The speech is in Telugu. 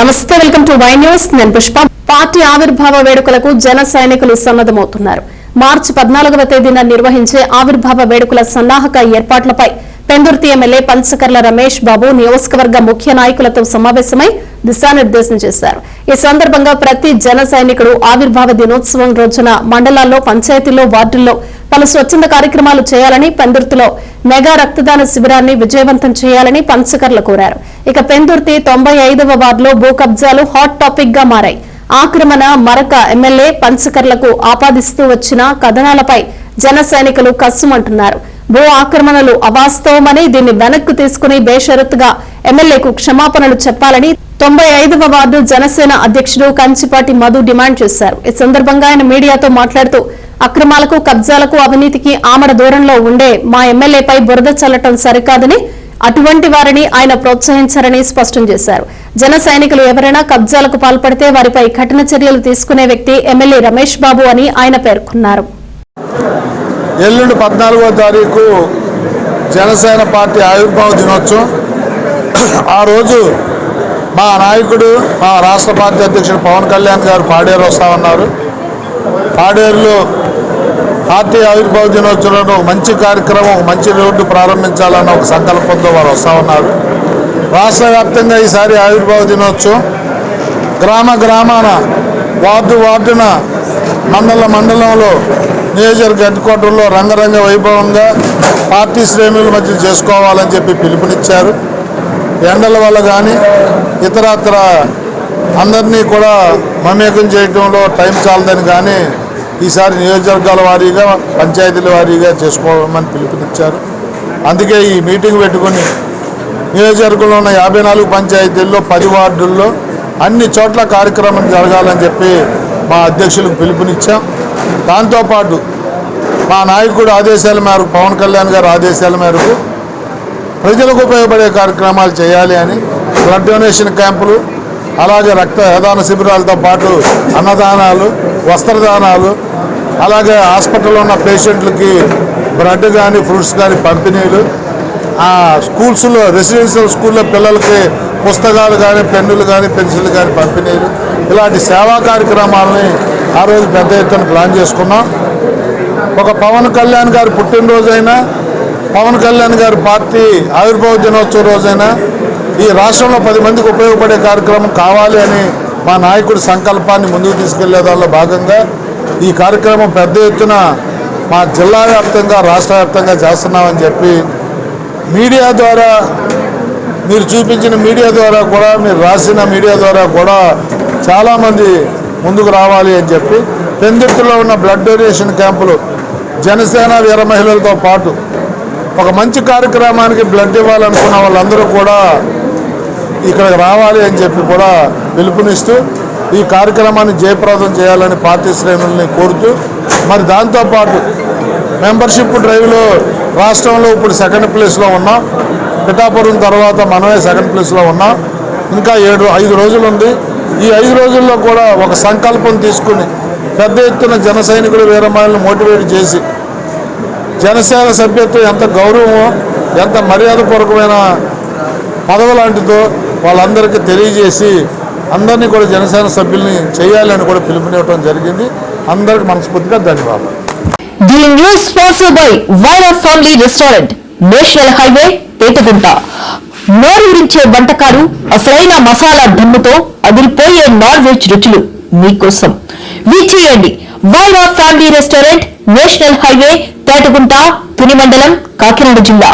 నమస్తే, వెల్కమ్ టు వై న్యూస్. నేను పుష్ప. పార్టీ ఆవిర్భావ వేడుకలకు జన సైనికులు సన్నద్దమవుతున్నారు. మార్చి 14వ తేదీన నిర్వహించే ఆవిర్భావ వేడుకల సన్నాహక ఏర్పాట్లపై పెందుర్తి ఎమ్మెల్యే పంచకర్ల రమేష్ బాబు నియోజకవర్గ ముఖ్య నాయకులతో సమావేశమై దిశానిర్దేశం చేశారు. ఈ సందర్భంగా ప్రతి జన సైనికుడు ఆవిర్భావ దినోత్సవం రోజున మండలాల్లో, పంచాయతీల్లో, వార్డుల్లో పలు స్వచ్ఛంద కార్యక్రమాలు చేయాలని, పెందుర్తిలో మెగా రక్తదాన శిబిరాన్ని విజయవంతం చేయాలని పంచకర్ల కోరారు. ఇక పెందుర్తి 95వ వార్డులో భూ కబ్జాలు హాట్ టాపిక్ గా మారాయి. ఆక్రమణ మరక ఎమ్మెల్యే పంచకర్లకు ఆపాదిస్తూ వచ్చిన కథనాలపై జన సైనికులు కస్సుమంటున్నారు. భూ ఆక్రమణలు అవాస్తవమని, దీన్ని వెనక్కు తీసుకుని బేషరతుగా ఎమ్మెల్యేకు క్షమాపణలు చెప్పాలని 95వ వార్డు జనసేన అధ్యక్షుడు కంచిపాటి మధు డిమాండ్ చేశారు. ఈ సందర్భంగా ఆయన మీడియాతో మాట్లాడుతూ అక్రమాలకు, కబ్జాలకు, అవినీతికి ఆమడ దూరంలో ఉండే మా ఎమ్మెల్యేపై బురద చల్లటం సరికాదని, అటువంటి వారిని ఆయన ప్రోత్సహించారని స్పష్టం చేశారు. జన సైనికులు ఎవరైనా కబ్జాలకు పాల్పడితే వారిపై కఠిన చర్యలు తీసుకునే వ్యక్తి ఎమ్మెల్యే రమేష్ బాబు అని ఆయన పేర్కొన్నారు. ఎల్లుండి 14వ తారీఖు జనసేన పార్టీ ఆవిర్భావ దినోత్సవం. ఆ రోజు మా నాయకుడు, మా రాష్ట్ర పార్టీ అధ్యక్షుడు పవన్ కళ్యాణ్ గారు పాడేరు వస్తా ఉన్నారు. పాడేరులో పార్టీ ఆవిర్భావ దినోత్సవంలో మంచి కార్యక్రమం, మంచి రోడ్డు ప్రారంభించాలన్న ఒక సంకల్పంతో వారు వస్తూ ఉన్నారు. రాష్ట్ర వ్యాప్తంగా ఈసారి ఆవిర్భావ దినోత్సవం గ్రామ గ్రామాన, వార్డున, మండలంలో, నియోజకవర్గ హెడ్ క్వార్టర్లో రంగరంగ వైభవంగా పార్టీ శ్రేణుల మధ్య చేసుకోవాలని చెప్పి పిలుపునిచ్చారు. ఎండల వల్ల కానీ ఇతరత్ర అందరినీ కూడా మమేకం చేయడంలో టైం చాలదని కానీ ఈసారి నియోజకవర్గాల వారీగా, పంచాయతీల వారీగా చేసుకోమని పిలుపునిచ్చారు. అందుకే ఈ మీటింగ్ పెట్టుకుని నియోజకవర్గంలో ఉన్న 54 పంచాయతీల్లో 10 వార్డుల్లో అన్ని చోట్ల కార్యక్రమం జరగాలని చెప్పి మా అధ్యక్షులకు పిలుపునిచ్చాం. దాంతోపాటు మా నాయకుడు ఆదేశాల మేరకు, పవన్ కళ్యాణ్ గారి ఆదేశాల మేరకు ప్రజలకు ఉపయోగపడే కార్యక్రమాలు చేయాలి అని బ్లడ్ డొనేషన్ క్యాంపులు, అలాగే రక్తదాన శిబిరాలతో పాటు అన్నదానాలు, వస్త్రదానాలు, అలాగే హాస్పిటల్లో ఉన్న పేషెంట్లకి బ్లడ్ కానీ, ఫ్రూట్స్ కానీ పంపిణీలు, స్కూల్స్లో, రెసిడెన్షియల్ స్కూల్లో పిల్లలకి పుస్తకాలు కానీ, పెన్నులు కానీ, పెన్సిళ్ళు కానీ పంపిణీలు, ఇలాంటి సేవా కార్యక్రమాలని ఆ రోజు పెద్ద ఎత్తున ప్లాన్ చేసుకున్నాం. ఒక పవన్ కళ్యాణ్ గారి పుట్టినరోజైనా, పవన్ కళ్యాణ్ గారి పార్టీ ఆవిర్భావ దినోత్సవం రోజైనా ఈ రాష్ట్రంలో 10 మందికి ఉపయోగపడే కార్యక్రమం కావాలి అని మా నాయకుడి సంకల్పాన్ని ముందుకు తీసుకెళ్లే దానిలో భాగంగా ఈ కార్యక్రమం పెద్ద ఎత్తున మా జిల్లా వ్యాప్తంగా, రాష్ట్ర వ్యాప్తంగా చేస్తున్నామని చెప్పి మీడియా ద్వారా, మీరు చూపించిన మీడియా ద్వారా కూడా, మీరు రాసిన మీడియా ద్వారా కూడా చాలామంది ముందుకు రావాలి అని చెప్పి పెందుర్తిలో ఉన్న బ్లడ్ డొనేషన్ క్యాంపులు జనసేన వీర మహిళలతో పాటు ఒక మంచి కార్యక్రమానికి బ్లడ్ ఇవ్వాలనుకున్న వాళ్ళందరూ కూడా ఇక్కడికి రావాలి అని చెప్పి కూడా పిలుపునిస్తూ ఈ కార్యక్రమాన్ని జయప్రదం చేయాలని పార్టీ శ్రేణుల్ని కోరుతూ, మరి దాంతోపాటు మెంబర్షిప్ డ్రైవ్లో రాష్ట్రంలో ఇప్పుడు 2nd ప్లేస్లో ఉన్నాం. పిఠాపురం తర్వాత మనమే 2nd ప్లేస్లో ఉన్నాం. ఇంకా 5 రోజులు ఉంది. ఈ 5 రోజుల్లో కూడా ఒక సంకల్పం తీసుకుని పెద్ద ఎత్తున జన సైనికులు, వీరమహిళలను మోటివేట్ చేసి జనసేన సభ్యత్వం ఎంత గౌరవమో, ఎంత మర్యాదపూర్వకమైన పదవి లాంటిదో వాళ్ళందరికీ తెలియజేసి అందరినీ కూడా జనసేన సభ్యుల్ని చేయాలని కూడా పిలుపునివ్వడం జరిగింది. అందరికీ మనస్ఫూర్తిగా ధన్యవాదాలు. The news sponsored by Vaira family restaurant, national highway, Petagunta. నోరూరించే వంటకాలు, అసలైన మసాలా ధమ్ముతో అదిరిపోయే నాన్ వెజ్ రుచులు మీకోసం. విచ్చేయండి Vaira family restaurant, national highway, Petagunta, Tuni మండలం, కాకినాడ జిల్లా.